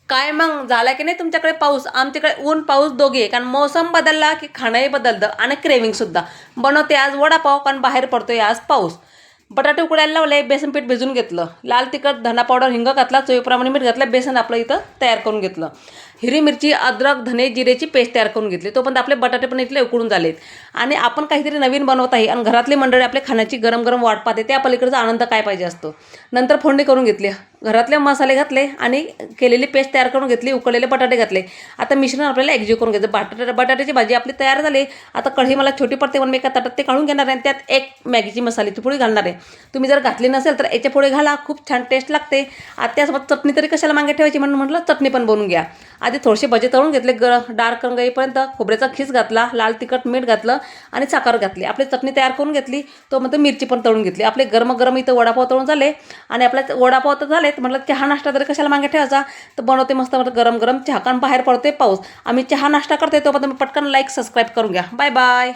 काय मग झाला की नाही तुमच्याकडे पाऊस? आमच्याकडे ऊन पाऊस दोघे, कारण मोसम बदलला की खाणंही बदलतं आणि क्रेविंगसुद्धा. बनवते आज वडापाव, कारण बाहेर पडतोय आज पाऊस. बटाटे उकडायला लावले, बेसन पीठ भिजून घेतलं, लाल तिखट, धना पावडर, हिंग घातला, चवीप्रमाणे मीठ घातलं, बेसन आपलं इथं तयार करून घेतलं. हिरवी मिरची, अद्रक, धने, जिरेची पेस्ट तयार करून घेतली. तोपर्यंत आपले बटाटे पण इथले उकडून झालेत. आणि आपण काहीतरी नवीन बनवत आहे आणि घरातली मंडळी आपल्या खाण्याची गरम गरम वाट पाहते, त्या पलीकडचा आनंद काय पाहिजे असतो. नंतर फोडणी करून घेतली, घरातले मसाले घातले आणि केलेली पेस्ट तयार करून घेतली, उकळलेले बटाटे घातले. आता मिश्रण आपल्याला एकजीव करून घ्यायचं. बटाट्याची भाजी आपली तयार झाली. आता कढई मला छोटी पडते म्हणून मी एका ताटात ते काढून घेणार आहे. त्यात एक मॅगीची मसाल्याची पोळी घालणार आहे. तुम्ही जर घातली नसेल तर याच्या पोळी घाला, खूप छान टेस्ट लागते. आता त्यासोबत चटणी तरी कशाला मागे ठेवायची म्हणून म्हटलं चटणी पण बनवून घ्या. आधी थोडेसे भजे तळून घेतले, डार्क रंग येईपर्यंत. खोबऱ्याचा खीस घातला, लाल तिखट, मीठ घातलं आणि साखर घातली. आपली चटणी तयार करून घेतली. तो म्हणतो मिरची पण तळून घेतली. आपले गरम इथं वडापाव तळून झाले आणि आपल्या वडापाव तर झालेत. म्हटलं चहा नाश्ता तरी कशाला मागे ठेवायचा, तर बनवते मस्त गरम गरम चहा, कारण बाहेर पडतोय पाऊस. आम्ही चहा नाश्ता करतोय, तो पण तुम्ही पटकन लाईक सबस्क्राईब करून घ्या. Bye bye.